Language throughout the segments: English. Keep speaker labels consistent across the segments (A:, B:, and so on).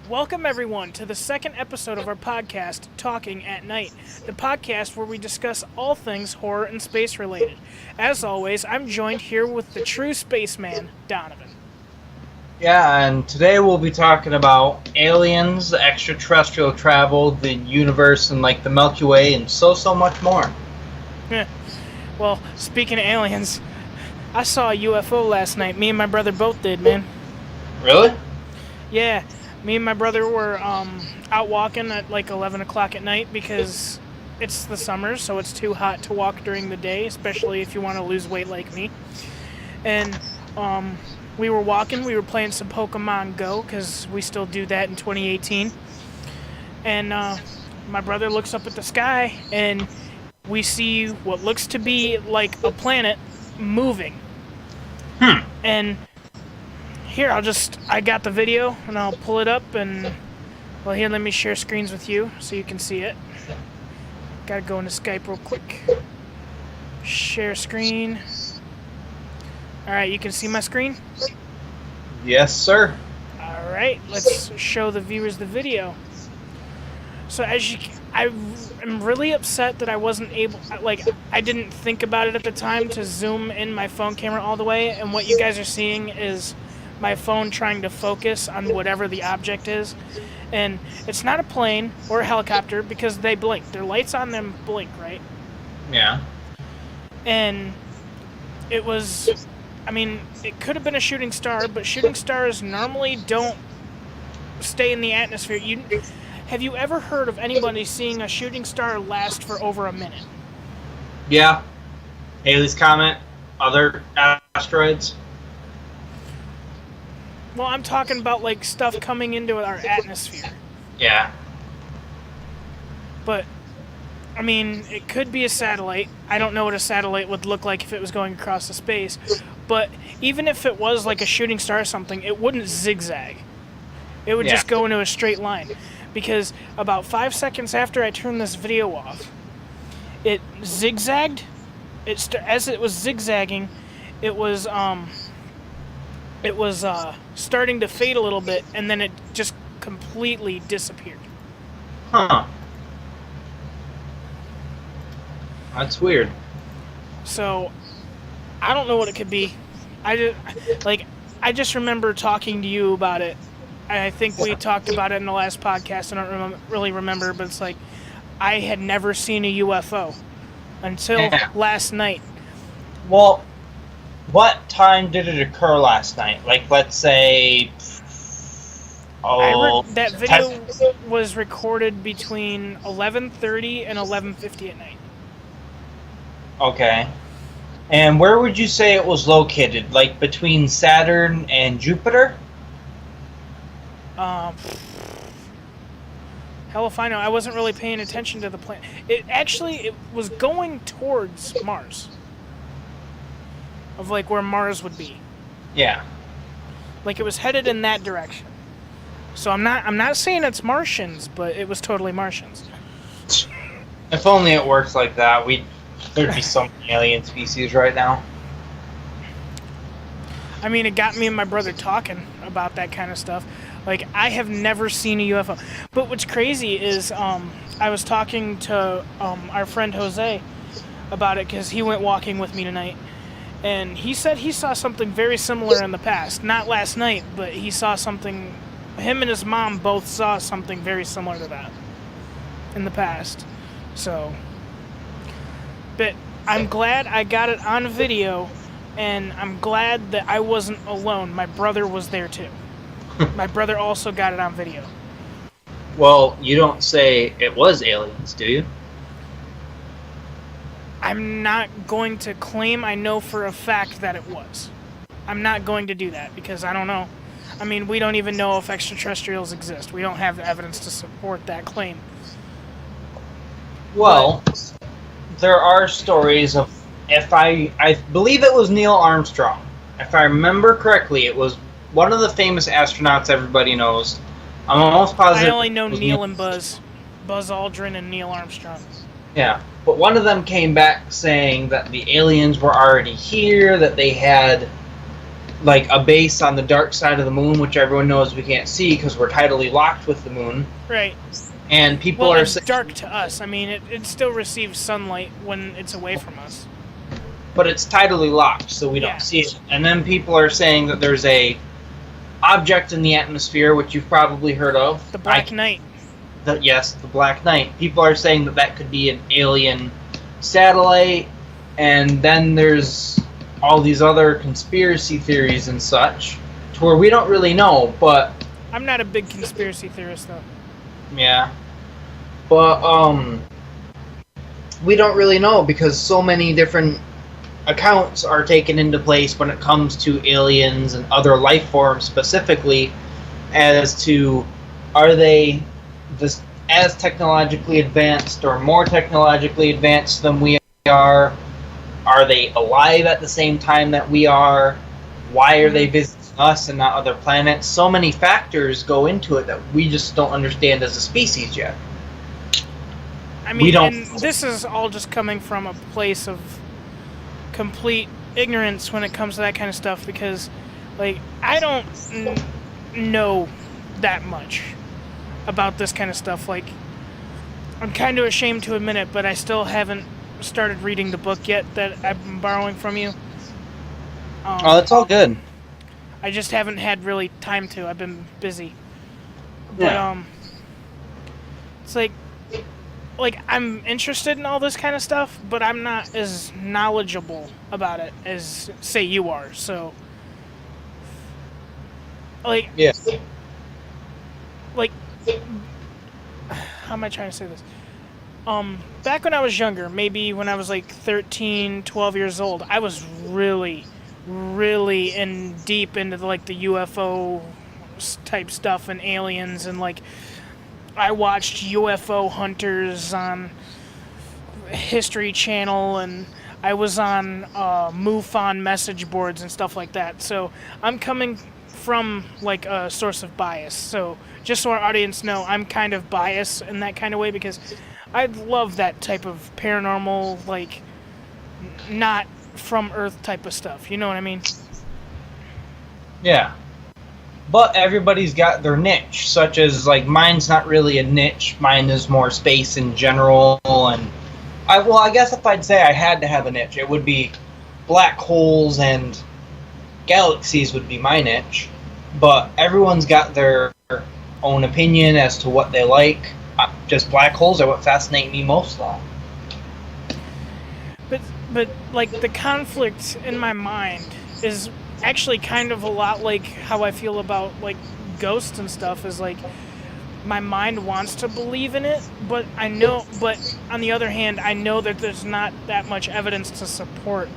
A: Welcome, everyone, to the second episode of our podcast, Talking at Night, the podcast where we discuss all things horror and space related. As always, I'm joined here with the true spaceman, Donovan.
B: Yeah, and today we'll be talking about aliens, extraterrestrial travel, the universe, and like the Milky Way, and so much more.
A: Well, speaking of aliens, I saw a UFO last night. Me and my brother both did, man.
B: Really?
A: Yeah, me and my brother were out walking at like 11 o'clock at night because it's the summer, so it's too hot to walk during the day, especially if you want to lose weight like me. And we were walking, we were playing some Pokemon Go, because we still do that in 2018. And my brother looks up at the sky, and we see what looks to be like a planet moving. And here, I got the video, and I'll pull it up, and, well, here, let me share screens with you so you can see it. Gotta go into Skype real quick. Share screen. Alright, you can see my screen?
B: Yes, sir.
A: Alright, let's show the viewers the video. So I am really upset that I wasn't able, I didn't think about it at the time to zoom in my phone camera all the way, and what you guys are seeing is my phone trying to focus on whatever the object is. And it's not a plane or a helicopter because they blink. Their lights on them blink, right?
B: Yeah.
A: And it was, it could have been a shooting star, but shooting stars normally don't stay in the atmosphere. Have you ever heard of anybody seeing a shooting star last for over a minute?
B: Yeah. Halley's Comet, other asteroids.
A: Well, I'm talking about, like, stuff coming into our atmosphere.
B: Yeah.
A: But, it could be a satellite. I don't know what a satellite would look like if it was going across the space. But even if it was like a shooting star or something, it wouldn't zigzag. It would just go into a straight line. Because about 5 seconds after I turned this video off, it zigzagged. As it was zigzagging, it was starting to fade a little bit, and then it just completely disappeared.
B: Huh. That's weird.
A: So, I don't know what it could be. I just remember talking to you about it. I think we talked about it in the last podcast. I don't really remember, but it's like I had never seen a UFO until last night.
B: Well, what time did it occur last night? Like, let's say...
A: that video was recorded between 11:30 and 11:50 at night.
B: Okay. And where would you say it was located? Like, between Saturn and Jupiter?
A: Hell if I know. I wasn't really paying attention to the planet. It was going towards Mars. Of, like, where Mars would be.
B: Yeah.
A: Like, it was headed in that direction. So I'm not saying it's Martians, but it was totally Martians.
B: If only it works like that, there'd be so many alien species right now.
A: It got me and my brother talking about that kind of stuff. Like, I have never seen a UFO. But what's crazy is, I was talking to our friend Jose about it because he went walking with me tonight. And he said he saw something very similar in the past. Not last night, but he saw something... Him and his mom both saw something very similar to that in the past. So... But I'm glad I got it on video, and I'm glad that I wasn't alone. My brother was there too. My brother also got it on video.
B: Well, you don't say it was aliens, do you?
A: I'm not going to claim I know for a fact that it was. I'm not going to do that because I don't know. We don't even know if extraterrestrials exist. We don't have the evidence to support that claim.
B: Well, there are stories of, I believe it was Neil Armstrong. If I remember correctly, it was one of the famous astronauts everybody knows. I'm almost positive.
A: I only know Neil and Buzz. Buzz Aldrin and Neil Armstrong.
B: Yeah, but one of them came back saying that the aliens were already here, that they had like a base on the dark side of the moon, which everyone knows we can't see because we're tidally locked with the moon.
A: Right.
B: And people
A: well,
B: are
A: it's dark to us. I mean, it still receives sunlight when it's away from us.
B: But it's tidally locked, so we don't see it. And then people are saying that there's a object in the atmosphere, which you've probably heard of.
A: The Black Knight.
B: Yes, the Black Knight. People are saying that that could be an alien satellite, and then there's all these other conspiracy theories and such, to where we don't really know, but...
A: I'm not a big conspiracy theorist, though.
B: Yeah. But, we don't really know, because so many different accounts are taken into place when it comes to aliens and other life forms specifically, as to, are they as technologically advanced or more technologically advanced than we are? Are they alive at the same time that we are? Why are they visiting us and not other planets? So many factors go into it that we just don't understand as a species yet.
A: I mean, and this is all just coming from a place of complete ignorance when it comes to that kind of stuff, because, like, I don't know that much about this kind of stuff. Like, I'm kind of ashamed to admit it, but I still haven't started reading the book yet that I'm borrowing from you.
B: Oh, that's all good.
A: I just haven't had really time to. I've been busy.
B: Yeah.
A: But, it's like, I'm interested in all this kind of stuff, but I'm not as knowledgeable about it as, say, you are. So, like,
B: yeah.
A: Like, how am I trying to say this? Back when I was younger, maybe when I was like 13, 12 years old, I was really deep into like the UFO type stuff and aliens, and like I watched UFO Hunters on History Channel, and I was on MUFON message boards and stuff like that. So I'm coming from like a source of bias. So just so our audience know, I'm kind of biased in that kind of way, because I love that type of paranormal, like, not from Earth type of stuff. You know what I mean?
B: Yeah. But everybody's got their niche, such as, like, mine's not really a niche. Mine is more space in general, and I guess if I'd say I had to have a niche, it would be black holes and galaxies would be my niche. But everyone's got their own opinion as to what they like. Just black holes are what fascinate me most, though.
A: But like, the conflict in my mind is actually kind of a lot like how I feel about like ghosts and stuff. Is like, my mind wants to believe in it, but on the other hand, I know that there's not that much evidence to support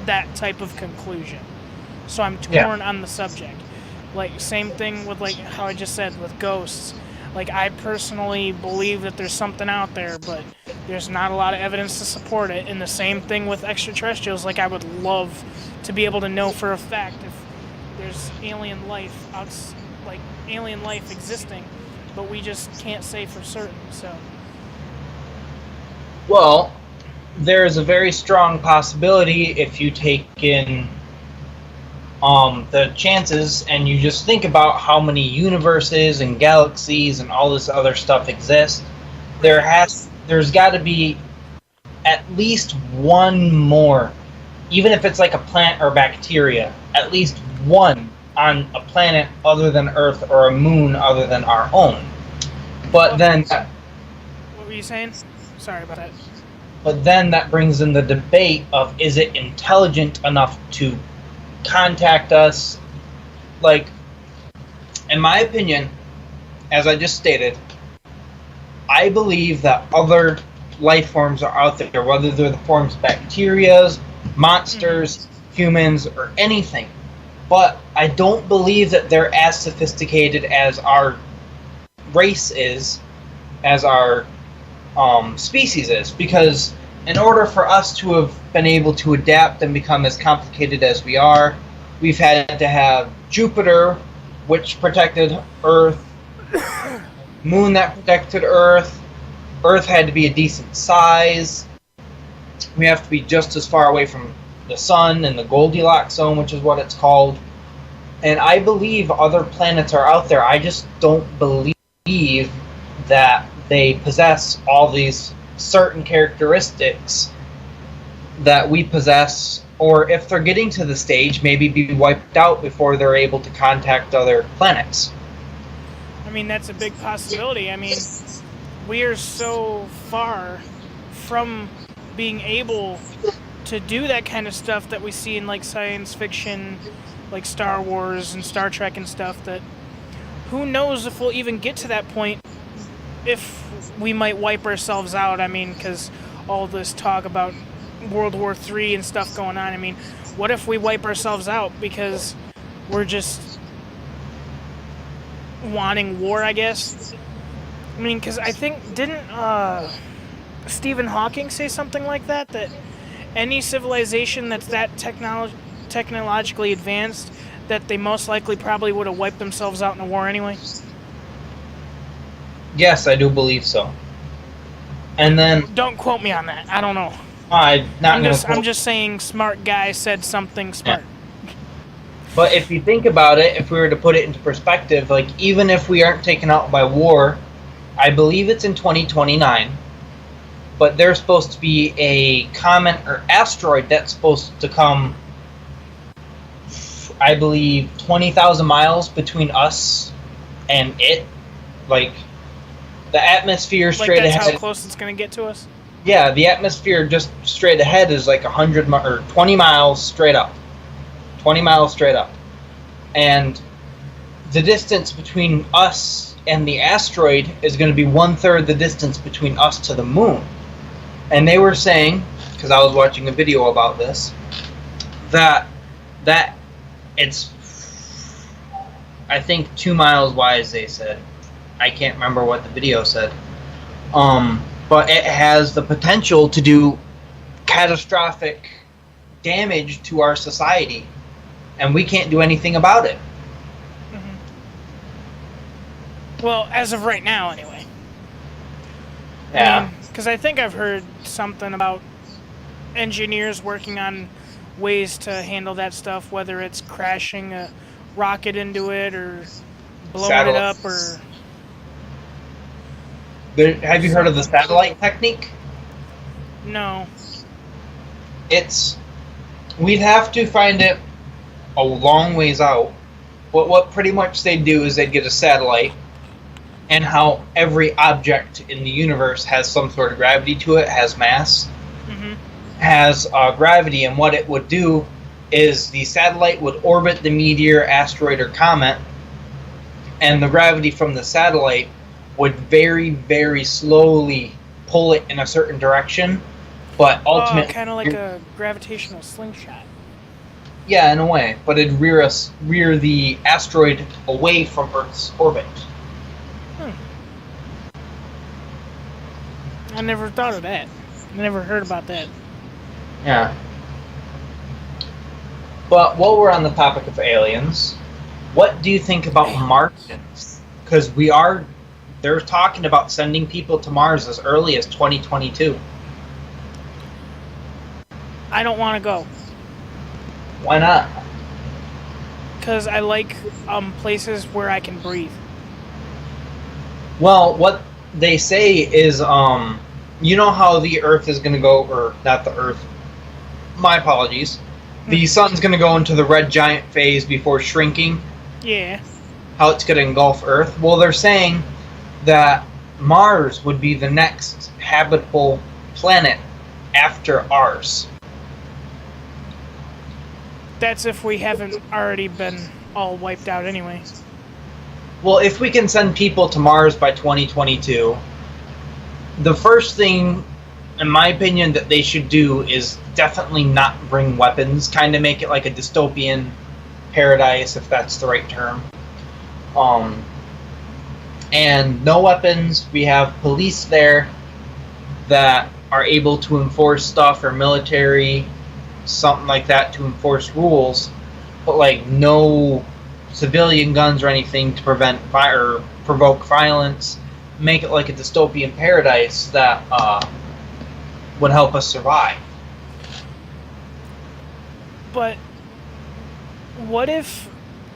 A: that type of conclusion. So I'm torn on the subject. Like, same thing with, like, how I just said with ghosts. Like, I personally believe that there's something out there, but there's not a lot of evidence to support it. And the same thing with extraterrestrials. Like, I would love to be able to know for a fact if there's alien life existing, but we just can't say for certain. So,
B: well, there's a very strong possibility if you take in the chances, and you just think about how many universes and galaxies and all this other stuff exist. There's got to be at least one more, even if it's like a plant or bacteria, at least one on a planet other than Earth or a moon other than our own. But then,
A: what were you saying? Sorry about that.
B: But then that brings in the debate of, is it intelligent enough to contact us? Like, in my opinion, as I just stated, I believe that other life forms are out there, whether they're the forms of bacteria, monsters, humans, or anything. But I don't believe that they're as sophisticated as our race is, as our species is, because in order for us to have been able to adapt and become as complicated as we are, we've had to have Jupiter, which protected Earth, Moon that protected Earth. Earth had to be a decent size. We have to be just as far away from the sun in the Goldilocks zone, which is what it's called. And I believe other planets are out there. I just don't believe that they possess all these certain characteristics that we possess, or if they're getting to the stage, maybe be wiped out before they're able to contact other planets.
A: I mean, that's a big possibility. I mean, we are so far from being able to do that kind of stuff that we see in like science fiction, like Star Wars and Star Trek and stuff, that who knows if we'll even get to that point, if we might wipe ourselves out. I mean, because all this talk about World War III and stuff going on, I mean, what if we wipe ourselves out because we're just wanting war, I guess? I mean, because I think, didn't Stephen Hawking say something like that? That any civilization that's that technologically advanced, that they most likely probably would have wiped themselves out in a war anyway?
B: Yes, I do believe so. And then
A: Don't quote me on that. I don't know.
B: I'm
A: just saying, smart guy said something smart.
B: Yeah. But if you think about it, if we were to put it into perspective, like even if we aren't taken out by war, I believe it's in 2029, but there's supposed to be a comet or asteroid that's supposed to come, I believe, 20,000 miles between us and it. Like, the atmosphere straight
A: that's
B: ahead.
A: How close it's going to get to us?
B: Yeah, the atmosphere just straight ahead is like 20 miles straight up. 20 miles straight up. And the distance between us and the asteroid is going to be 1/3 the distance between us to the moon. And they were saying, because I was watching a video about this, that it's, I think, 2 miles wide, they said. I can't remember what the video said. But it has the potential to do catastrophic damage to our society, and we can't do anything about it.
A: Mm-hmm. Well, as of right now, anyway.
B: Yeah.
A: Because I think I've heard something about engineers working on ways to handle that stuff, whether it's crashing a rocket into it or blowing it up or...
B: Have you heard of the satellite technique?
A: No.
B: We'd have to find it a long ways out. But what pretty much they do is they'd get a satellite, and how every object in the universe has some sort of gravity to it, has mass, has gravity, and what it would do is the satellite would orbit the meteor, asteroid, or comet, and the gravity from the satellite would very, very slowly pull it in a certain direction, but ultimately...
A: kind of like a gravitational slingshot.
B: Yeah, in a way, but it'd rear the asteroid away from Earth's orbit.
A: I never thought of that. I never heard about that.
B: Yeah. But while we're on the topic of aliens, what do you think about Martians? Because they're talking about sending people to Mars as early as 2022.
A: I don't want to go.
B: Why not?
A: Because I like places where I can breathe.
B: Well, what they say is, you know how the Earth is going to go, or not the Earth, my apologies, the sun's going to go into the red giant phase before shrinking?
A: Yeah.
B: How it's going to engulf Earth? Well, they're saying that Mars would be the next habitable planet after ours.
A: That's if we haven't already been all wiped out anyway.
B: Well, if we can send people to Mars by 2022, the first thing, in my opinion, that they should do is definitely not bring weapons. Kind of make it like a dystopian paradise, if that's the right term. And no weapons. We have police there that are able to enforce stuff, or military, something like that, to enforce rules. But like no civilian guns or anything to prevent or provoke violence. Make it like a dystopian paradise that would help us survive.
A: But what if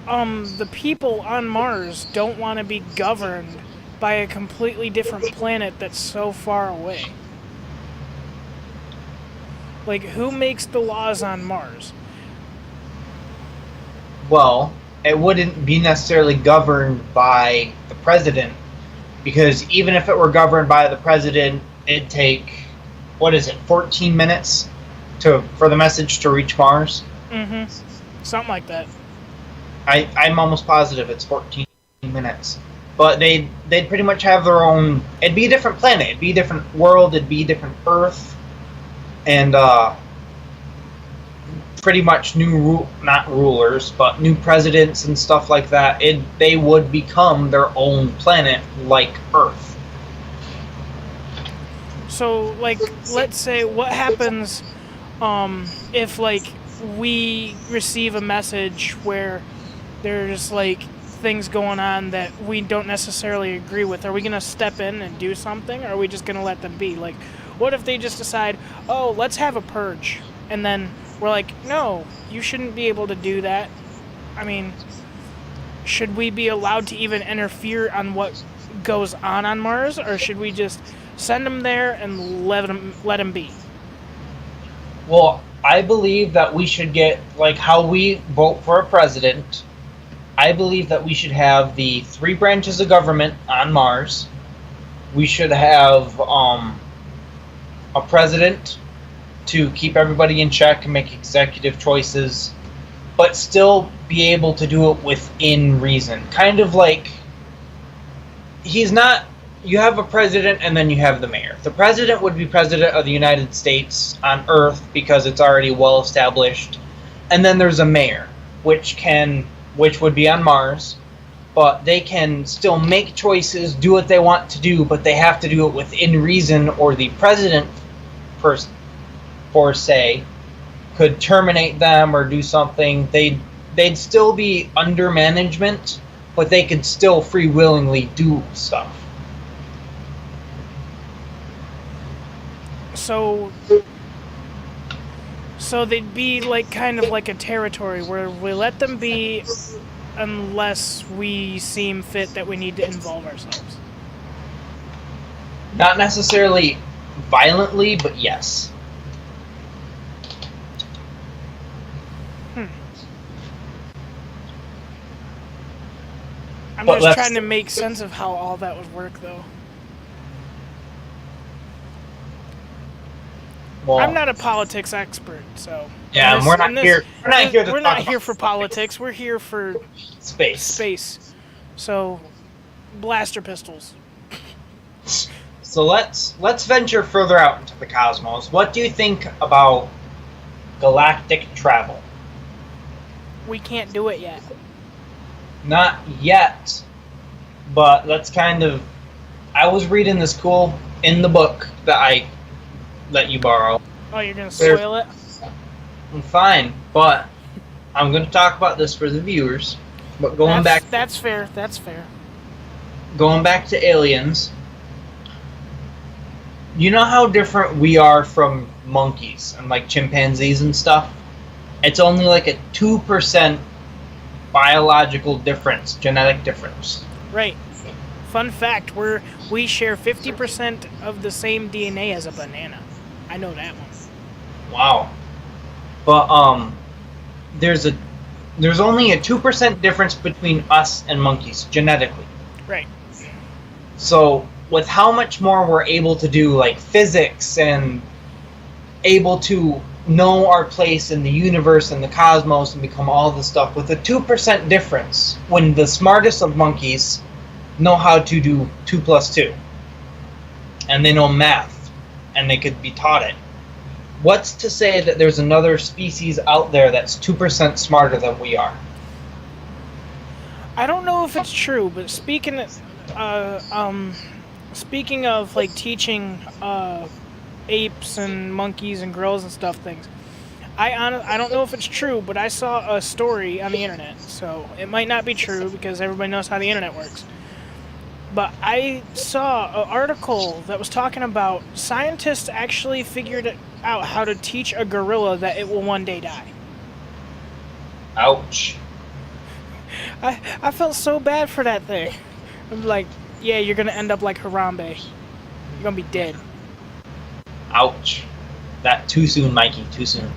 A: the people on Mars don't want to be governed by a completely different planet that's so far away. Like, who makes the laws on Mars?
B: Well, it wouldn't be necessarily governed by the president, because even if it were governed by the president, it'd take, what is it, 14 minutes for the message to reach Mars?
A: Mm-hmm. Something like that.
B: I'm almost positive it's 14 minutes. But they'd pretty much have their own... It'd be a different planet. It'd be a different world. It'd be a different Earth. And pretty much not rulers, but new presidents and stuff like that. They would become their own planet like Earth.
A: So, like, let's say, what happens if, like, we receive a message where there's, like, things going on that we don't necessarily agree with? Are we going to step in and do something, or are we just going to let them be? Like, what if they just decide, oh, let's have a purge, and then we're like, no, you shouldn't be able to do that. I mean, should we be allowed to even interfere on what goes on Mars, or should we just send them there and let them be?
B: Well, I believe that we should get, like how we vote for a president, I believe that we should have the 3 branches of government on Mars. We should have a president to keep everybody in check and make executive choices, but still be able to do it within reason. Kind of like, you have a president and then you have the mayor. The president would be president of the United States on Earth because it's already well established. And then there's a mayor, which would be on Mars, but they can still make choices, do what they want to do, but they have to do it within reason, or the president, per se, could terminate them or do something. They'd still be under management, but they could still free willingly do stuff.
A: So they'd be like kind of like a territory where we let them be unless we seem fit that we need to involve ourselves.
B: Not necessarily violently, but yes.
A: I'm just trying to make sense of how all that would work, though. Well, I'm not a politics expert, so
B: yeah, we're not here.
A: We're not here for politics. We're here for space. So, blaster pistols.
B: So let's venture further out into the cosmos. What do you think about galactic travel?
A: We can't do it yet.
B: Not yet, but let's kind of... I was reading this in the book that I let you borrow.
A: Oh, you're going to spoil it?
B: Fine, but I'm going to talk about this for the viewers. But
A: That's fair.
B: Going back to aliens, you know how different we are from monkeys and like chimpanzees and stuff? It's only like a 2% biological difference, genetic difference.
A: Right. Fun fact, we share 50% of the same DNA as a banana. I know that one.
B: Wow. But there's only a 2% difference between us and monkeys genetically.
A: Right.
B: So with how much more we're able to do, like physics, and able to know our place in the universe and the cosmos and become all this stuff, with a 2% difference, when the smartest of monkeys know how to do 2 + 2, and they know math, and they could be taught it. What's to say that there's another species out there that's 2% smarter than we are?
A: I don't know if it's true, but speaking of like teaching apes and monkeys and gorillas and stuff things, I don't know if it's true, but I saw a story on the internet, so it might not be true because everybody knows how the internet works. But I saw an article that was talking about scientists actually figured out how to teach a gorilla that it will one day die.
B: Ouch.
A: I felt so bad for that thing. I'm like, yeah, you're gonna end up like Harambe. You're gonna be dead.
B: Ouch. That too soon, Mikey. Too soon.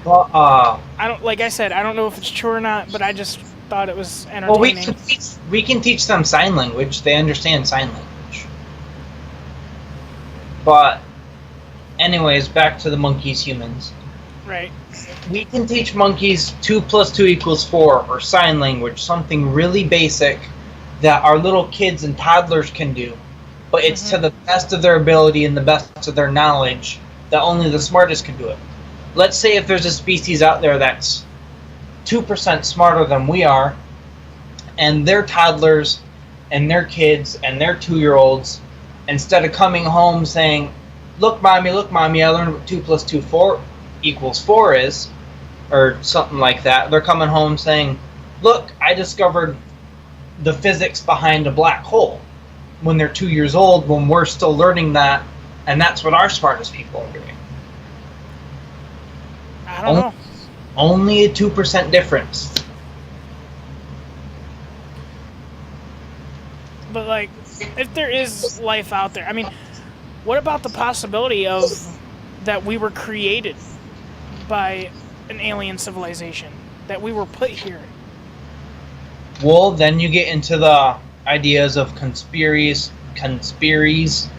B: Well,
A: I don't, like I said, I don't know if it's true or not, but I just thought it was entertaining.
B: well, we can teach them sign language. They understand sign language. But, anyways, back to the monkeys, humans.
A: Right.
B: We can teach monkeys 2 + 2 = 4, or sign language, something really basic that our little kids and toddlers can do. But it's to the best of their ability and the best of their knowledge that only the smartest can do it. Let's say if there's a species out there that's 2% smarter than we are, and their toddlers and their kids and their 2-year-olds, instead of coming home saying, look mommy, I learned what 2 + 2 = 4 is, or something like that, they're coming home saying, look, I discovered the physics behind a black hole, when they're 2 years old, when we're still learning that, and that's what our smartest people are doing.
A: I don't know.
B: Only a 2% difference.
A: But, like, if there is life out there, I mean, what about the possibility of that we were created by an alien civilization? That we were put here?
B: Well, then you get into the ideas of conspiracy theories.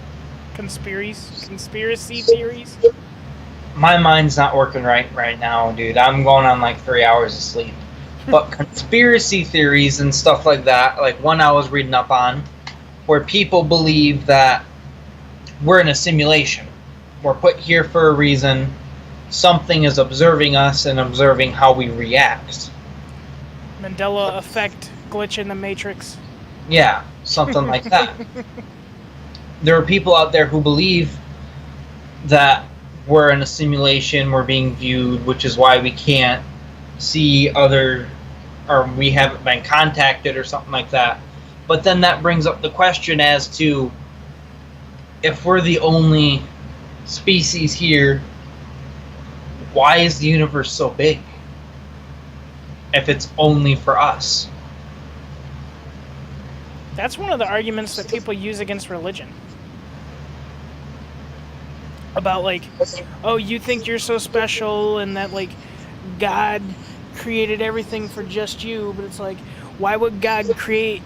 B: My mind's not working right now, dude. I'm going on like 3 hours of sleep. But conspiracy theories and stuff like that, like one I was reading up on, where people believe that we're in a simulation. We're put here for a reason. Something is observing us and observing how we react.
A: Mandela effect, glitch in the matrix.
B: Yeah, something like that. There are people out there who believe that we're in a simulation, we're being viewed, which is why we can't see or we haven't been contacted or something like that. But then that brings up the question as to, if we're the only species here, why is the universe so big? If it's only for us.
A: That's one of the arguments that people use against religion. About, like, oh, you think you're so special and that, like, God created everything for just you, but it's like, why would God create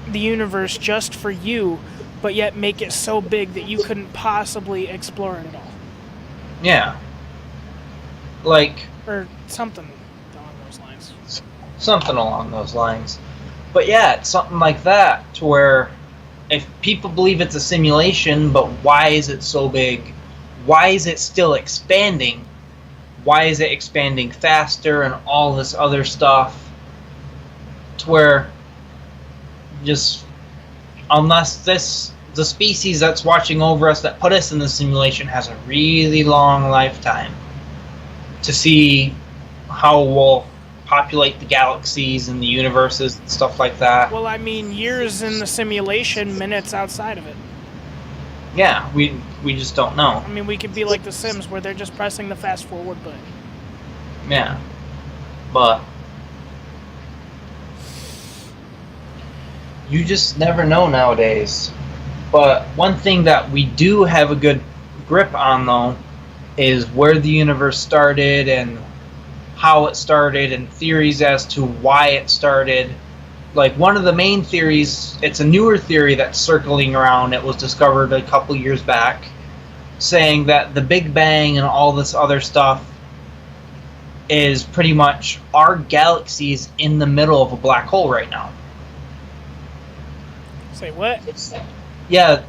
A: the universe just for you, but yet make it so big that you couldn't possibly explore it at all?
B: Yeah. Like...
A: Or something along those lines.
B: Something along those lines. But yeah, it's something like that, to where if people believe it's a simulation, but why is it so big? Why is it still expanding? Why is it expanding faster and all this other stuff? To where just, unless the species that's watching over us that put us in the simulation has a really long lifetime to see how we'll populate the galaxies and the universes and stuff like that.
A: Well, I mean, years in the simulation, minutes outside of it.
B: Yeah, we just don't know.
A: I mean, we could be like The Sims, where they're just pressing the fast forward button.
B: Yeah, but you just never know nowadays. But one thing that we do have a good grip on, though, is where the universe started and how it started and theories as to why it started. Like, one of the main theories, it's a newer theory that's circling around, it was discovered a couple years back, saying that the Big Bang and all this other stuff is pretty much our galaxies in the middle of a black hole right now.
A: Say what?
B: Yeah,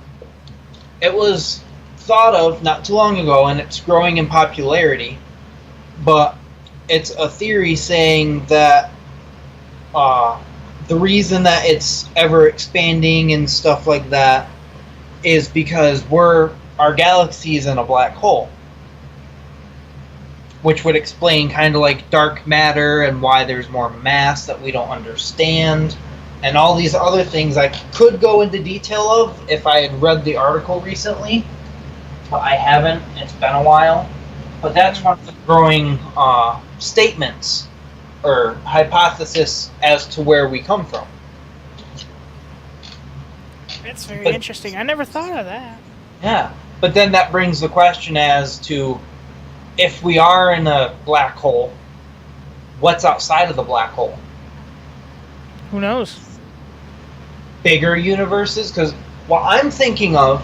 B: it was thought of not too long ago, and it's growing in popularity, but it's a theory saying that the reason that it's ever expanding and stuff like that is because our galaxy is in a black hole, which would explain kind of like dark matter and why there's more mass that we don't understand, and all these other things I could go into detail of if I had read the article recently, but I haven't. It's been a while. But that's one of the growing statements or hypothesis as to where we come from.
A: It's very interesting. I never thought of that.
B: Yeah, but then that brings the question as to, if we are in a black hole, what's outside of the black hole?
A: Who knows?
B: Bigger universes? Because what I'm thinking of,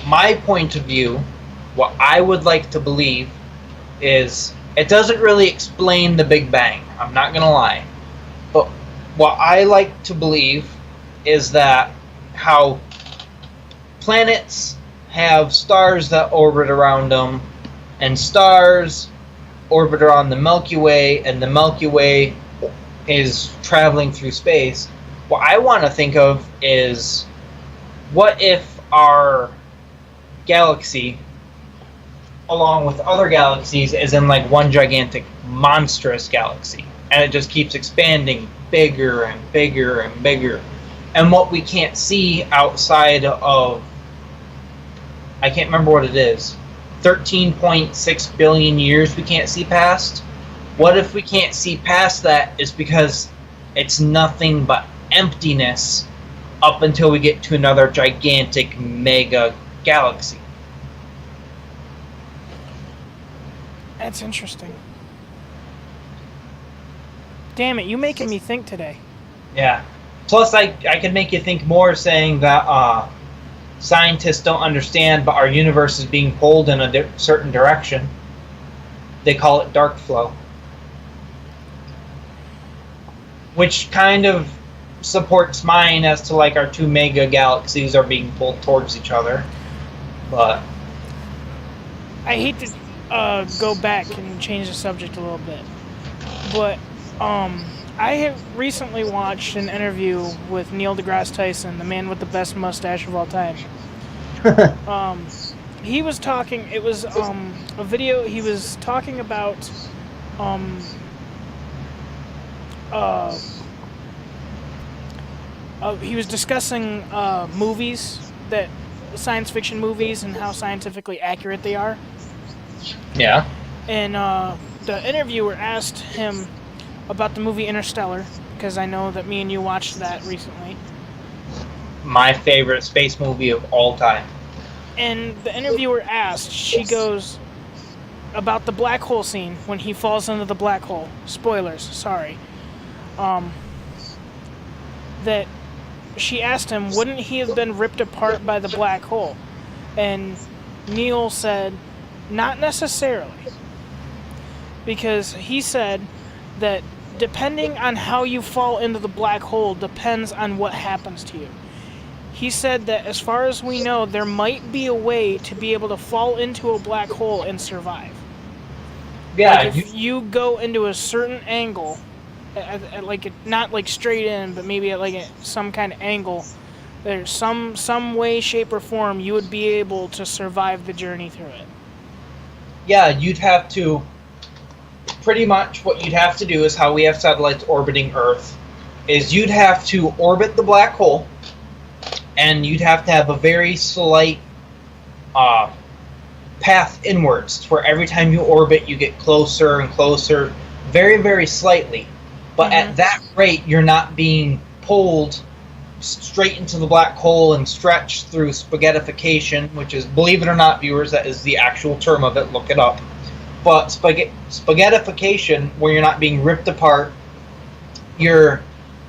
B: my point of view, what I would like to believe is, it doesn't really explain the Big Bang, I'm not going to lie. But what I like to believe is that how planets have stars that orbit around them, and stars orbit around the Milky Way, and the Milky Way is traveling through space. What I want to think of is, what if our galaxy, along with other galaxies, is in like one gigantic monstrous galaxy, and it just keeps expanding bigger and bigger and bigger, and what we can't see outside of, I can't remember what it is, 13.6 billion years we can't see past. What if we can't see past that is because it's nothing but emptiness up until we get to another gigantic mega galaxy?
A: That's interesting. Damn it, you making me think today.
B: Yeah. Plus, I could make you think more, saying that scientists don't understand, but our universe is being pulled in a certain direction. They call it dark flow. Which kind of supports mine as to, like, our two mega galaxies are being pulled towards each other. But
A: I hate to go back and change the subject a little bit, but I have recently watched an interview with Neil deGrasse Tyson, the man with the best mustache of all time. He was talking, it was a video, he was talking about he was discussing movies, that science fiction movies, and how scientifically accurate they are.
B: yeah.
A: And the interviewer asked him about the movie Interstellar, because I know that me and you watched that recently.
B: My favorite space movie of all time.
A: And the interviewer asked, she goes, about the black hole scene when he falls into the black hole. Spoilers, sorry. That she asked him, wouldn't he have been ripped apart by the black hole? And Neil said, not necessarily. Because he said that depending on how you fall into the black hole depends on what happens to you. He said that as far as we know, there might be a way to be able to fall into a black hole and survive.
B: Yeah.
A: Like if you go into a certain angle, like not like straight in, but maybe at like some kind of angle, there's some way, shape, or form you would be able to survive the journey through it.
B: Yeah, you'd have to, pretty much what you'd have to do is how we have satellites orbiting Earth, is you'd have to orbit the black hole, and you'd have to have a very slight path inwards, where every time you orbit you get closer and closer, very, very slightly. But at that rate, you're not being pulled straight into the black hole and stretched through spaghettification, which is, believe it or not, viewers, that is the actual term of it, look it up. But spaghettification, where you're not being ripped apart, your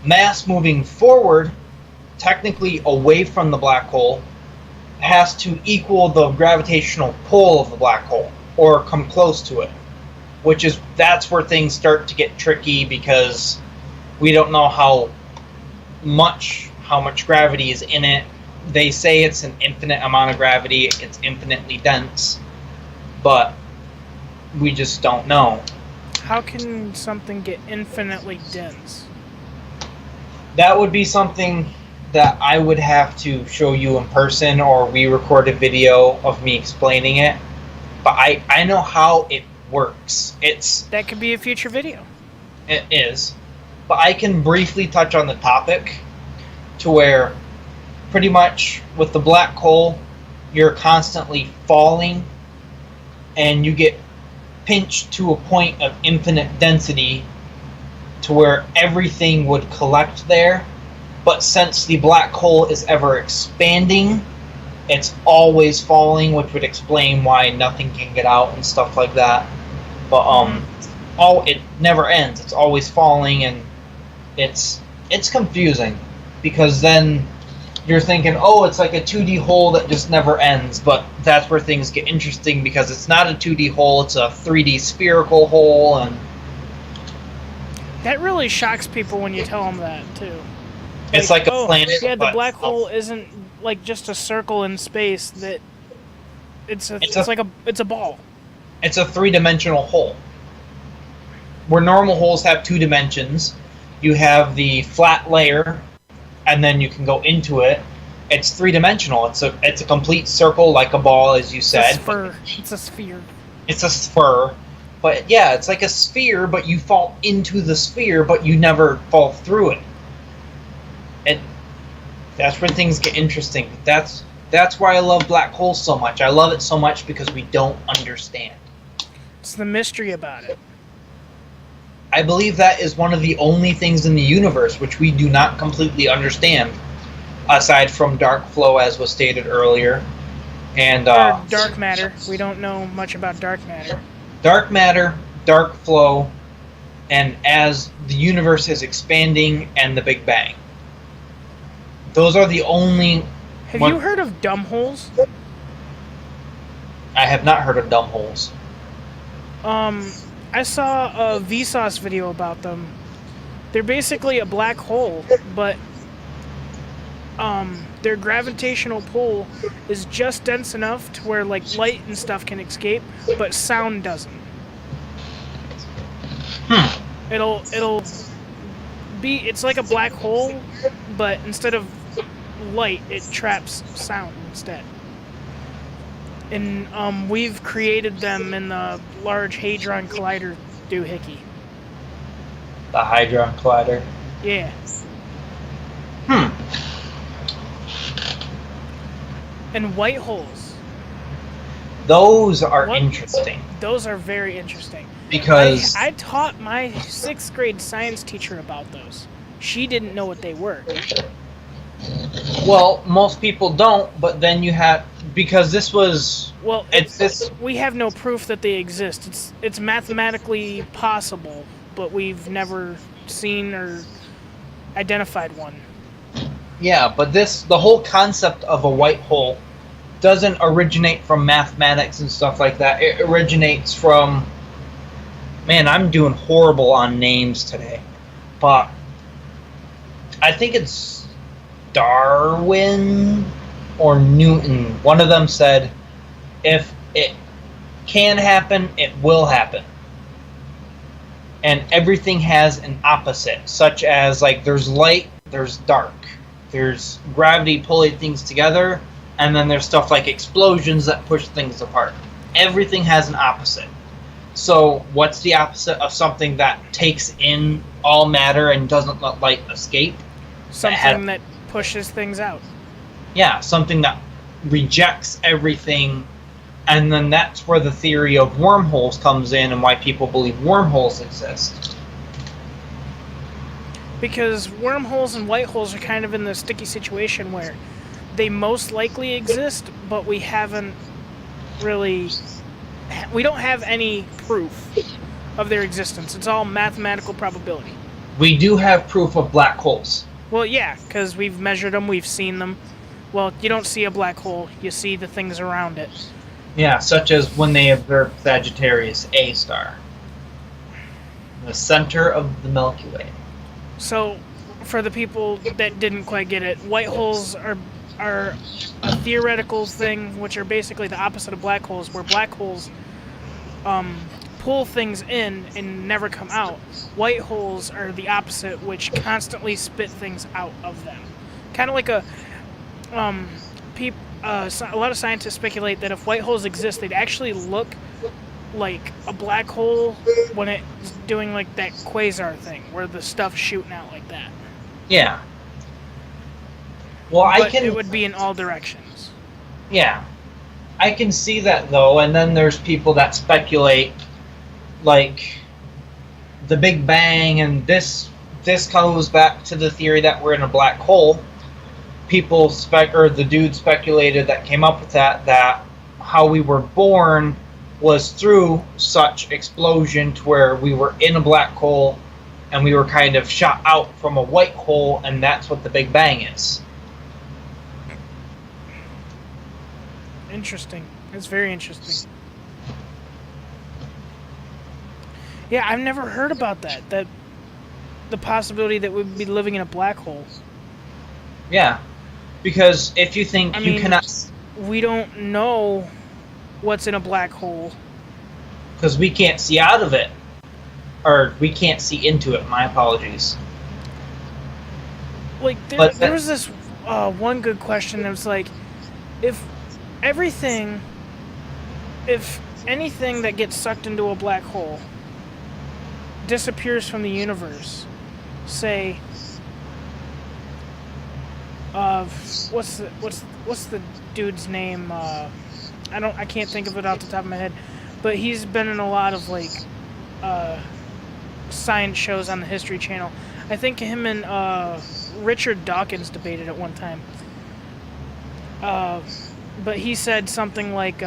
B: mass moving forward, technically away from the black hole, has to equal the gravitational pull of the black hole, or come close to it. That's where things start to get tricky, because we don't know how much gravity is in it. They say it's an infinite amount of gravity, it's infinitely dense, but we just don't know.
A: How can something get infinitely dense?
B: That would be something that I would have to show you in person, or we record a video of me explaining it. But I know how it works.
A: That could be a future video.
B: It is. But I can briefly touch on the topic, to where pretty much with the black hole, you're constantly falling, and you get pinched to a point of infinite density, to where everything would collect there. But since the black hole is ever expanding, it's always falling, which would explain why nothing can get out and stuff like that. But it never ends. It's always falling, and it's confusing because then you're thinking, oh, it's like a 2D hole that just never ends. But that's where things get interesting because it's not a 2D hole; it's a 3D spherical hole, and
A: that really shocks people when you tell them that too.
B: it's like a planet.
A: Yeah, the black hole isn't like just a circle in space. That it's a ball.
B: It's a 3-dimensional hole. Where normal holes have 2 dimensions, you have the flat layer, and then you can go into it. It's 3-dimensional. It's a complete circle, like a ball, as you said.
A: It's a sphere.
B: It's a sphere. But yeah, it's like a sphere, but you fall into the sphere, but you never fall through it. That's where things get interesting. That's why I love black holes so much. I love it so much because we don't understand.
A: It's the mystery about it.
B: I believe that is one of the only things in the universe which we do not completely understand, aside from dark flow, as was stated earlier, and
A: dark matter. We don't know much about dark matter.
B: Dark matter, dark flow, and as the universe is expanding, and the Big Bang. Those are the only...
A: Have you heard of dumb holes?
B: I have not heard of dumb holes.
A: I saw a Vsauce video about them. They're basically a black hole, but their gravitational pull is just dense enough to where like light and stuff can escape, but sound doesn't. It's like a black hole, but instead of light, it traps sound instead. And we've created them in the Large Hadron Collider doohickey.
B: The Hadron Collider?
A: Yeah. And white holes.
B: Those are interesting.
A: Those are very interesting.
B: Because
A: I taught my 6th grade science teacher about those. She didn't know what they were.
B: Well, most people don't, but then you have... Because this was...
A: Well, we have no proof that they exist. It's mathematically possible, but we've never seen or identified one.
B: Yeah, but the whole concept of a white hole doesn't originate from mathematics and stuff like that. It originates from... Man, I'm doing horrible on names today. But I think it's Darwin or Newton. One of them said, if it can happen, it will happen. And everything has an opposite, such as, like, there's light, there's dark. There's gravity pulling things together, and then there's stuff like explosions that push things apart. Everything has an opposite. So what's the opposite of something that takes in all matter and doesn't let light escape?
A: Something that pushes things out.
B: Yeah, something that rejects everything, and then that's where the theory of wormholes comes in and why people believe wormholes exist.
A: Because wormholes and white holes are kind of in the sticky situation where they most likely exist, but we haven't really... We don't have any proof of their existence. It's all mathematical probability.
B: We do have proof of black holes.
A: Well, yeah, because we've measured them, we've seen them. Well, you don't see a black hole, you see the things around it.
B: Yeah, such as when they observed Sagittarius A star, the center of the Milky Way. So,
A: for the people that didn't quite get it, white holes are a theoretical thing, which are basically the opposite of black holes, where black holes pull things in and never come out. White holes are the opposite, which constantly spit things out of them. Kind of like a lot of scientists speculate that if white holes exist, they'd actually look like a black hole when it's doing like that quasar thing, where the stuff's shooting out like that.
B: Yeah. Well,
A: but it would be in all directions.
B: Yeah. I can see that, though, and then there's people that speculate, like, the Big Bang, and this goes back to the theory that we're in a black hole. The dude speculated that came up with that how we were born was through such explosion to where we were in a black hole and we were kind of shot out from a white hole, and that's what the Big Bang is.
A: Interesting. It's very interesting. Yeah, I've never heard about that. That the possibility that we'd be living in a black hole.
B: Yeah, because if you think cannot,
A: we don't know what's in a black hole
B: because we can't see out of it, or we can't see into it. My apologies.
A: Like there was this one good question that was like, if anything that gets sucked into a black hole disappears from the universe, say, what's the dude's name? I can't think of it off the top of my head, but he's been in a lot of like science shows on the History Channel. I think him and Richard Dawkins debated at one time. But he said something like,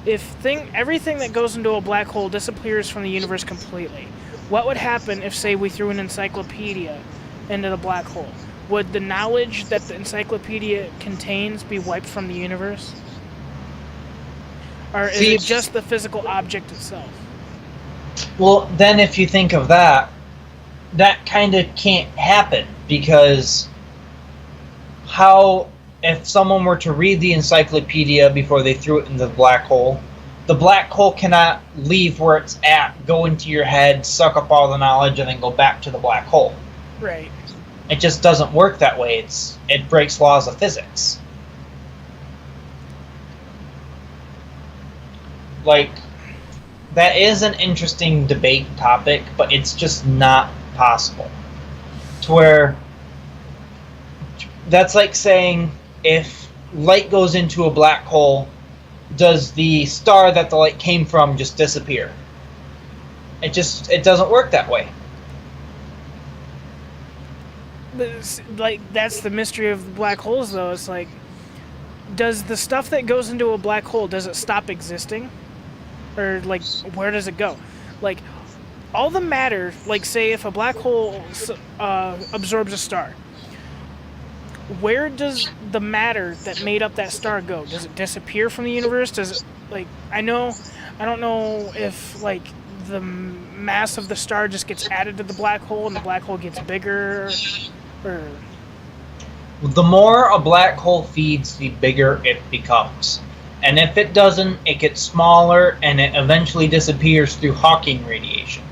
A: if everything that goes into a black hole disappears from the universe completely, what would happen if, say, we threw an encyclopedia into the black hole? Would the knowledge that the encyclopedia contains be wiped from the universe? Or is it just the physical object itself?
B: Well, then if you think of that kind of can't happen, because if someone were to read the encyclopedia before they threw it in the black hole cannot leave where it's at, go into your head, suck up all the knowledge, and then go back to the black hole.
A: Right.
B: It just doesn't work that way. It breaks laws of physics. Like, that is an interesting debate topic, but it's just not possible. To where that's like saying, if light goes into a black hole, does the star that the light came from just disappear? It doesn't work that way.
A: Like, that's the mystery of the black holes, though. It's like, does the stuff that goes into a black hole, does it stop existing? Or, like, where does it go? Like, all the matter, like, say, if a black hole absorbs a star, where does the matter that made up that star go? Does it disappear from the universe? Does it, like, I don't know if, like, the mass of the star just gets added to the black hole and the black hole gets bigger, or...
B: The more a black hole feeds, the bigger it becomes. And if it doesn't, it gets smaller, and it eventually disappears through Hawking radiation.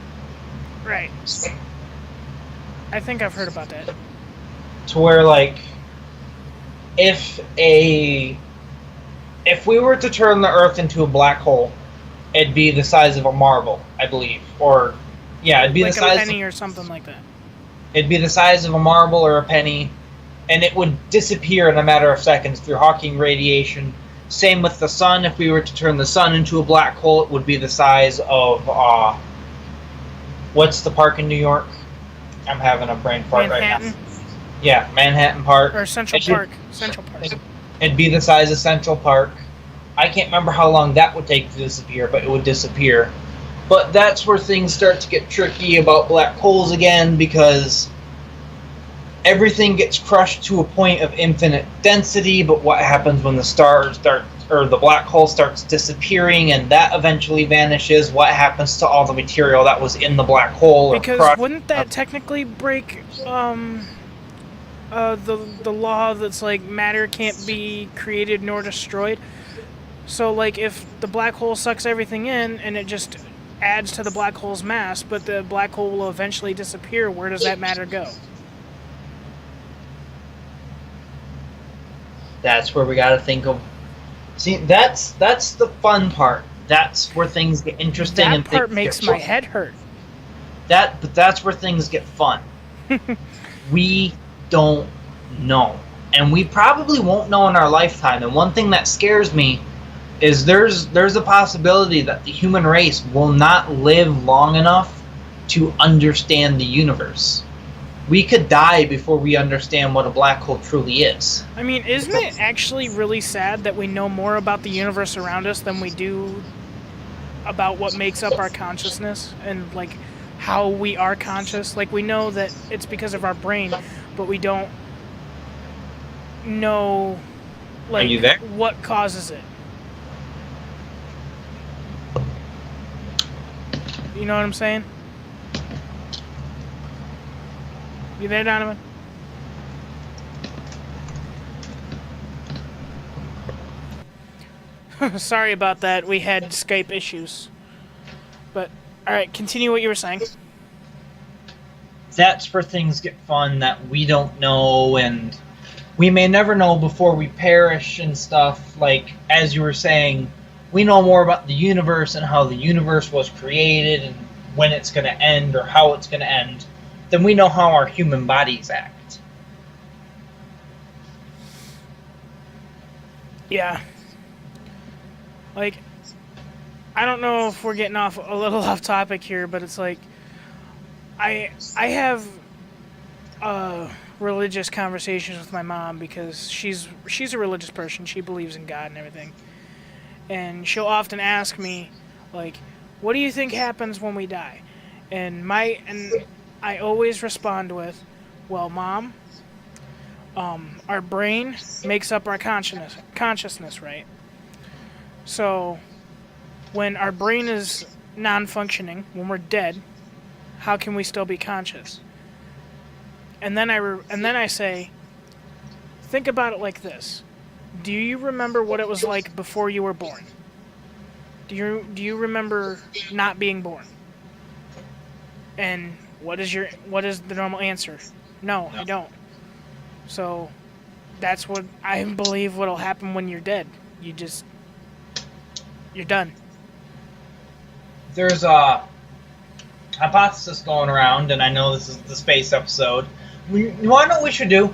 A: Right. I think I've heard about that.
B: To where, like, if we were to turn the Earth into a black hole, it'd be the size of a marble, I believe. Or, yeah, it'd be
A: like
B: the size
A: of a penny or something like that.
B: It'd be the size of a marble or a penny, and it would disappear in a matter of seconds through Hawking radiation. Same with the sun. If we were to turn the sun into a black hole, it would be the size of, what's the park in New York? I'm having a brain fart right now. Yeah, Manhattan Park.
A: Or Central Park. Central Park.
B: It'd be the size of Central Park. I can't remember how long that would take to disappear, but it would disappear. But that's where things start to get tricky about black holes again, because everything gets crushed to a point of infinite density, but what happens when the black hole starts disappearing and that eventually vanishes? What happens to all the material that was in the black hole?
A: Because wouldn't that technically break the law that's like matter can't be created nor destroyed? So like if the black hole sucks everything in and it just adds to the black hole's mass, but the black hole will eventually disappear, where does that matter go?
B: That's where we gotta think of. See, that's the fun part. That's where things get interesting.
A: That part makes my head hurt.
B: But that's where things get fun. We don't know, and we probably won't know in our lifetime. And one thing that scares me is there's a possibility that the human race will not live long enough to understand the universe. We could die before we understand what a black hole truly is.
A: I mean, isn't it actually really sad that we know more about the universe around us than we do about what makes up our consciousness and, like, how we are conscious? Like, we know that it's because of our brain, but we don't know, like,
B: Are you there?
A: what causes it. You know what I'm saying? You there, Donovan? Sorry about that. We had Skype issues. But, alright, continue what you were saying.
B: That's where things get fun that we don't know, and we may never know before we perish and stuff. Like, as you were saying, we know more about the universe and how the universe was created and when it's going to end or how it's going to end than we know how our human bodies act.
A: Yeah. Like, I don't know if we're getting off a little off topic here, but it's like, I have religious conversations with my mom because she's a religious person. She believes in God and everything. And she'll often ask me, like, what do you think happens when we die? And I always respond with, well, Mom, our brain makes up our consciousness, right? So when our brain is non-functioning, when we're dead, how can we still be conscious? And then I say, think about it like this. Do you remember what it was like before you were born? Do you remember not being born? And what is the normal answer? No, I don't. So that's what I believe what'll happen when you're dead. You're done.
B: There's a hypothesis going around, and I know this is the space episode. You want to know what we should do?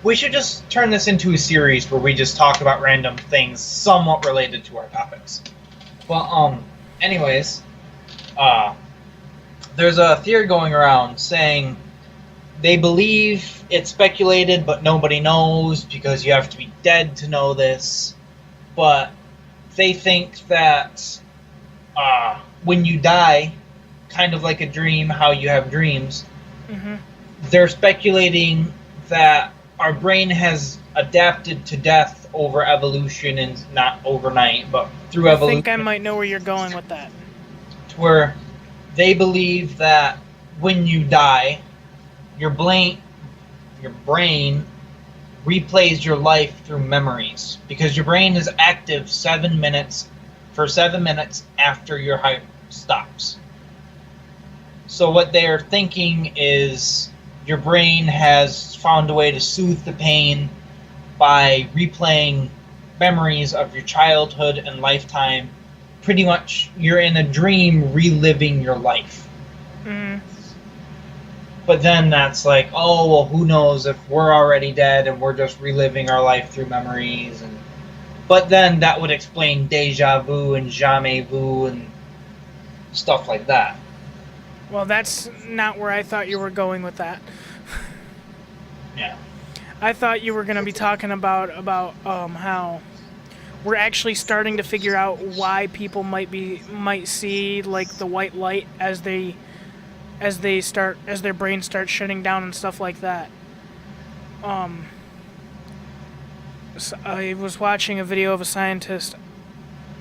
B: We should just turn this into a series where we just talk about random things somewhat related to our topics. Well, anyways, there's a theory going around saying they believe it's speculated, but nobody knows because you have to be dead to know this. But they think that when you die, kind of like a dream, how you have dreams, they're speculating that our brain has adapted to death over evolution, and not overnight, but through evolution.
A: I think I might know where you're going with that.
B: To where they believe that when you die, your brain replays your life through memories, because your brain is active for 7 minutes after your heart stops. So what they're thinking is your brain has found a way to soothe the pain by replaying memories of your childhood and lifetime. Pretty much, you're in a dream reliving your life. But then that's like, oh, well, who knows if we're already dead and we're just reliving our life through memories. But then that would explain deja vu and jamais vu and stuff like that.
A: Well, that's not where I thought you were going with that.
B: Yeah.
A: I thought you were going to be talking about how we're actually starting to figure out why people might see, like, the white light as their brain starts shutting down and stuff like that. So I was watching a video of a scientist.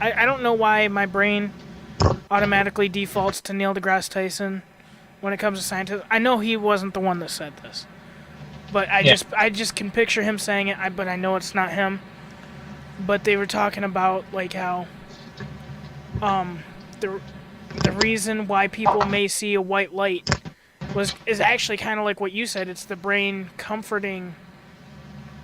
A: I don't know why my brain automatically defaults to Neil deGrasse Tyson when it comes to scientists. I know he wasn't the one that said this, but I just can picture him saying it. But I know it's not him. But they were talking about, like, how the reason why people may see a white light is actually kind of like what you said. It's the brain comforting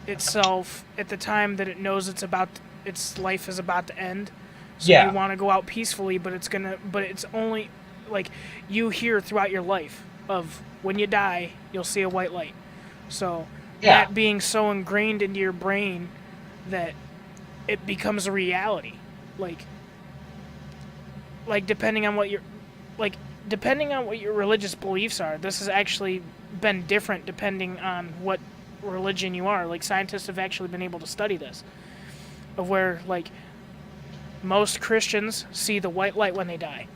A: itself at the time that it knows its life is about to end. So you want to go out peacefully, but it's only, like, you hear throughout your life of when you die, you'll see a white light. So that being so ingrained into your brain that it becomes a reality. Like depending on what you're, like, depending on what your religious beliefs are, this has actually been different depending on what religion you are. Like, scientists have actually been able to study this, of where, like, most Christians see the white light when they die.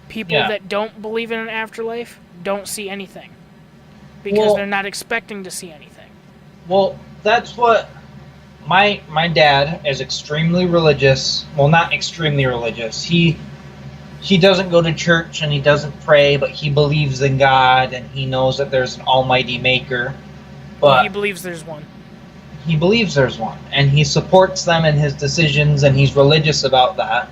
A: People that don't believe in an afterlife don't see anything, because they're not expecting to see anything.
B: Well, that's what my dad is extremely religious. Well, not extremely religious. He doesn't go to church and he doesn't pray, but he believes in God and he knows that there's an almighty maker. But
A: he believes there's one.
B: He believes there's one, and he supports them in his decisions, and he's religious about that.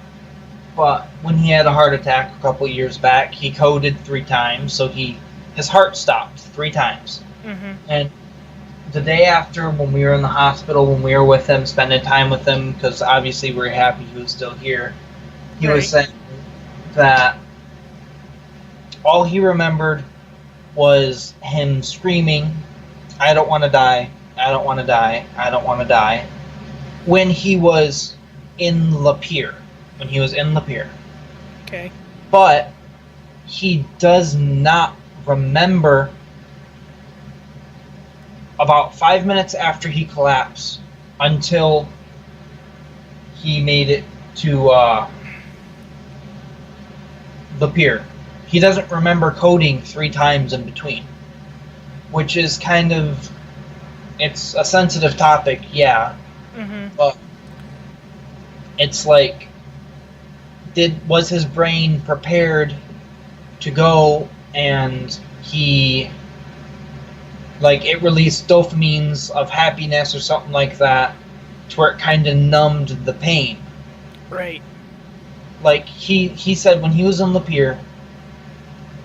B: But when he had a heart attack a couple years back, he coded 3 times, so his heart stopped 3 times.
A: Mm-hmm.
B: And the day after, when we were in the hospital, when we were with him, spending time with him, because obviously we were happy he was still here, he was saying that all he remembered was him screaming, "I don't want to die, I don't want to die, I don't want to die," when he was in Lapeer.
A: Okay.
B: But he does not remember about 5 minutes after he collapsed until he made it to Lapeer. He doesn't remember coding 3 times in between, which is kind of, it's a sensitive topic, yeah.
A: Mm-hmm.
B: But it's like, was his brain prepared to go, and he, like, it released dopamines of happiness or something like that, to where it kind of numbed the pain.
A: Right.
B: Like, he said when he was in Lapeer,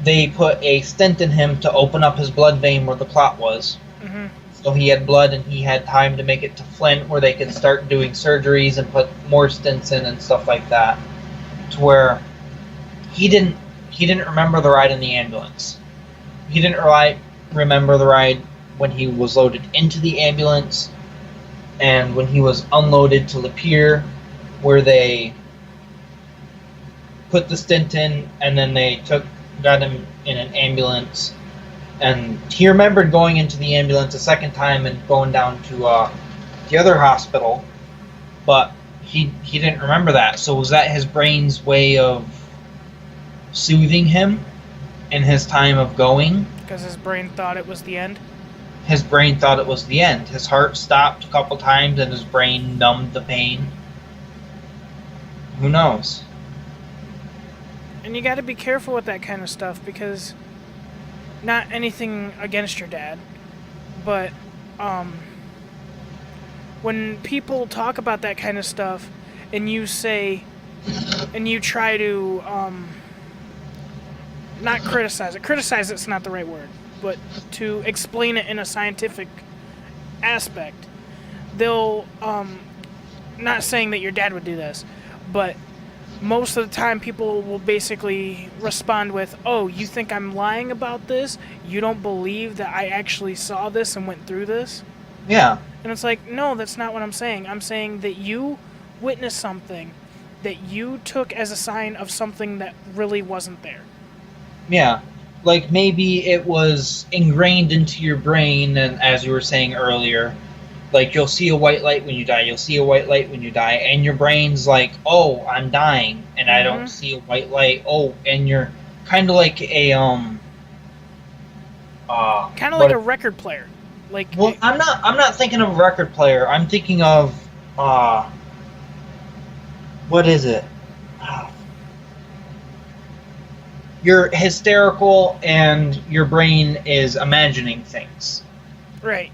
B: they put a stent in him to open up his blood vein where the clot was.
A: Mm-hmm.
B: So he had blood, and he had time to make it to Flint, where they could start doing surgeries and put more stents in and stuff like that. To where he didn't remember the ride in the ambulance. He didn't remember the ride when he was loaded into the ambulance, and when he was unloaded to Lapeer, where they put the stent in, and then they got him in an ambulance. And he remembered going into the ambulance a second time and going down to the other hospital, but he didn't remember that. So was that his brain's way of soothing him in his time of going?
A: Because his brain thought it was the end?
B: His brain thought it was the end. His heart stopped a couple times and his brain numbed the pain. Who knows?
A: And you got to be careful with that kind of stuff, because not anything against your dad, but when people talk about that kind of stuff and you say, and you try to not criticize it's not the right word, but to explain it in a scientific aspect, they'll not saying that your dad would do this, but most of the time people will basically respond with, "Oh, you think I'm lying about this? You don't believe that I actually saw this and went through this?"
B: Yeah.
A: And it's like, no, that's not what I'm saying. I'm saying that you witnessed something that you took as a sign of something that really wasn't there.
B: Yeah. Like, maybe it was ingrained into your brain, and as you were saying earlier, like, you'll see a white light when you die, you'll see a white light when you die, and your brain's like, "Oh, I'm dying, and I don't see a white light." Oh, and you're kind of like a
A: kind of like a record player. Like,
B: well, I'm not thinking of a record player. I'm thinking of what is it? You're hysterical, and your brain is imagining things.
A: Right.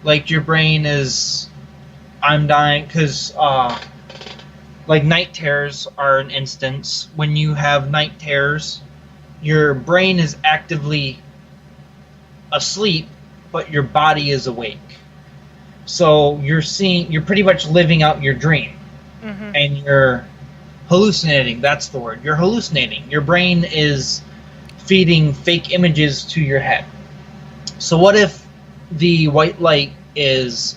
B: Like, your brain is, "I'm dying," because like, night terrors are an instance. When you have night terrors, your brain is actively asleep, but your body is awake. So you're pretty much living out your dream.
A: Mm-hmm.
B: And you're hallucinating. That's the word. You're hallucinating. Your brain is feeding fake images to your head. So what if the white light is,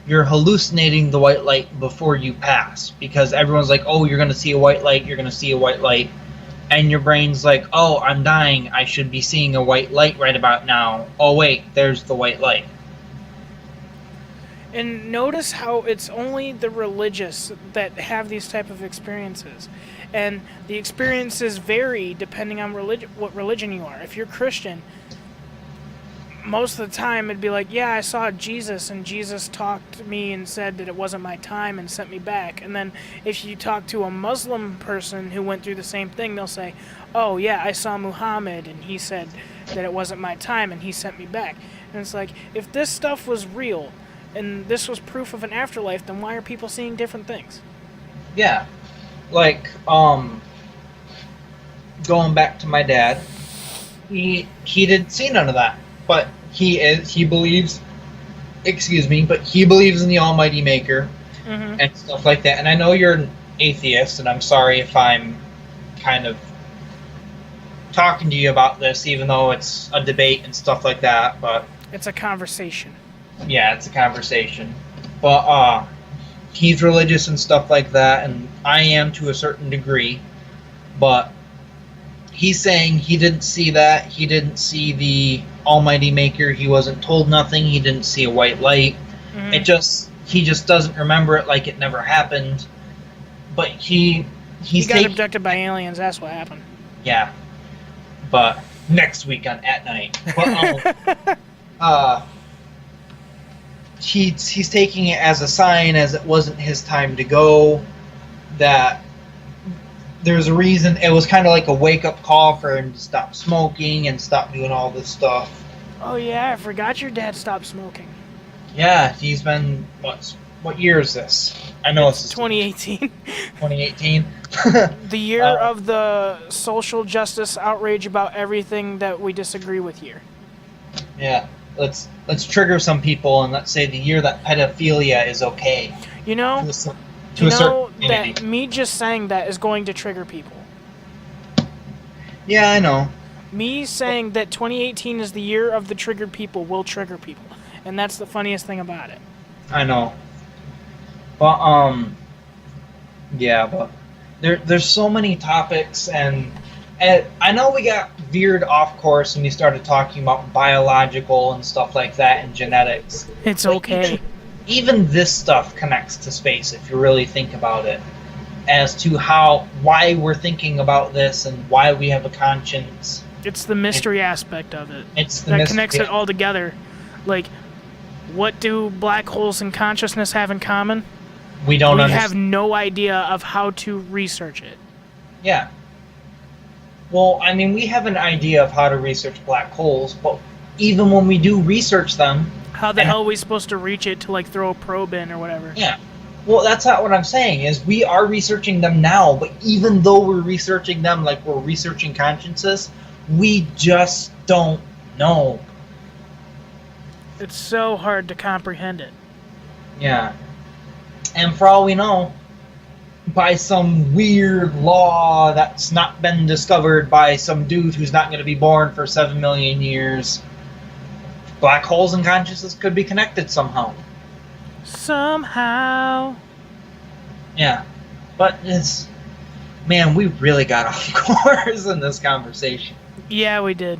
B: you're hallucinating the white light before you pass? Because everyone's like, "Oh, you're going to see a white light, you're going to see a white light." and your brain's like, oh, I'm dying, I should be seeing a white light right about now. Oh wait, there's the white light.
A: And notice how it's only the religious that have these type of experiences. And the experiences vary depending on what religion you are. If you're Christian, most of the time it'd be like, yeah, I saw Jesus and Jesus talked to me and said that it wasn't my time and sent me back. And then if you talk to a Muslim person who went through the same thing, they'll say, oh yeah, I saw Muhammad and he said that it wasn't my time and he sent me back. And it's like, if this stuff was real and this was proof of an afterlife, then why are people seeing different things?
B: Yeah. Like, going back to my dad, he didn't see none of that. But he believes in the Almighty Maker and stuff like that. And I know you're an atheist, and I'm sorry if I'm kind of talking to you about this, even though it's a debate and stuff like that. But
A: it's a conversation.
B: Yeah, it's a conversation. But he's religious and stuff like that, and I am to a certain degree. But he's saying he didn't see that. He didn't see the Almighty Maker. He wasn't told nothing. He didn't see a white light. He just doesn't remember it, like it never happened. But he
A: got abducted by aliens. That's what happened.
B: Yeah. But next week on AtNight. But he's taking it as a sign, as it wasn't his time to go. That there's a reason. It was kind of like a wake-up call for him to stop smoking and stop doing all this stuff.
A: Oh yeah, I forgot your dad stopped smoking.
B: Yeah, he's been, what year is this? I know it's
A: 2018.
B: 2018.
A: The year of the social justice outrage about everything that we disagree with year.
B: Yeah, let's trigger some people and let's say the year that pedophilia is okay.
A: You know,
B: to a certain community.
A: That me just saying that is going to trigger people.
B: Yeah, I know.
A: Me saying that 2018 is the year of the triggered people will trigger people. And that's the funniest thing about it.
B: I know. But, yeah, but there's so many topics, and I know we got veered off course and we started talking about biological and stuff like that and genetics.
A: It's okay.
B: Even this stuff connects to space if you really think about it, as to why we're thinking about this and why we have a conscience.
A: It's the mystery aspect of it.
B: It's the
A: that connects it all together. Like, what do black holes and consciousness have in common?
B: We
A: have no idea of how to research it.
B: Yeah. Well, I mean, we have an idea of how to research black holes, but even when we do research them,
A: how the hell are we supposed to reach it to, like, throw a probe in or whatever?
B: Yeah. Well, that's not what I'm saying, is we are researching them now, but even though we're researching them like we're researching consciences, we just don't know.
A: It's so hard to comprehend it.
B: Yeah. And for all we know, by some weird law that's not been discovered by some dude who's not going to be born for 7 million years, black holes and consciousness could be connected somehow.
A: Somehow.
B: Yeah. But man, we really got off course in this conversation.
A: Yeah, we did.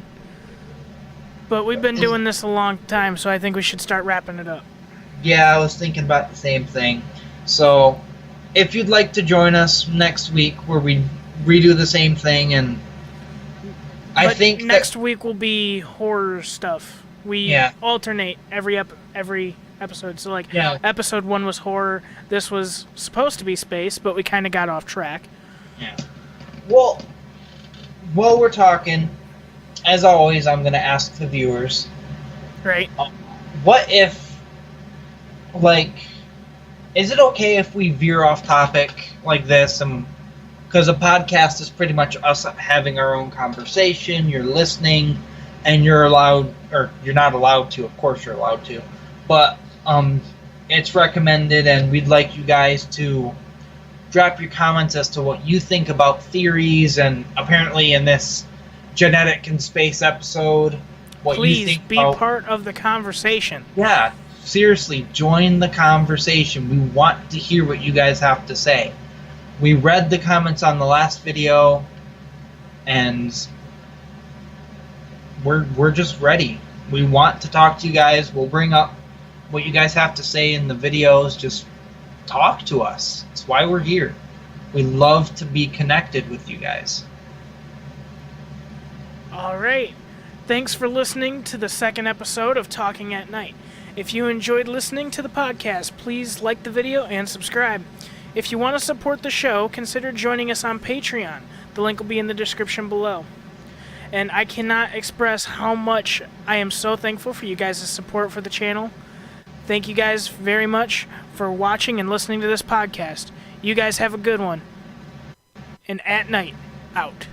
A: But we've been doing this a long time, so I think we should start wrapping it up.
B: Yeah, I was thinking about the same thing. So, if you'd like to join us next week where we redo the same thing, and I think
A: next week will be horror stuff. We alternate every episode. So, like, episode 1 was horror. This was supposed to be space, but we kind of got off track.
B: Yeah. Well, while we're talking, as always, I'm going to ask the viewers.
A: Right.
B: What if, like, is it okay if we veer off topic like this? Because a podcast is pretty much us having our own conversation, you're listening, and you're allowed, or you're not allowed to, of course you're allowed to, but it's recommended, and we'd like you guys to drop your comments as to what you think about theories, and apparently in this genetic and space episode, what you think
A: be part of the conversation.
B: Yeah, seriously, join the conversation. We want to hear what you guys have to say. We read the comments on the last video, and we're just ready. We want to talk to you guys. We'll bring up what you guys have to say in the videos. Just talk to us. It's why we're here. We love to be connected with you guys.
A: All right. Thanks for listening to the second episode of Talking at Night. If you enjoyed listening to the podcast, please like the video and subscribe. If you want to support the show, consider joining us on Patreon. The link will be in the description below. And I cannot express how much I am so thankful for you guys' support for the channel. Thank you guys very much for watching and listening to this podcast. You guys have a good one. And AtNight, out.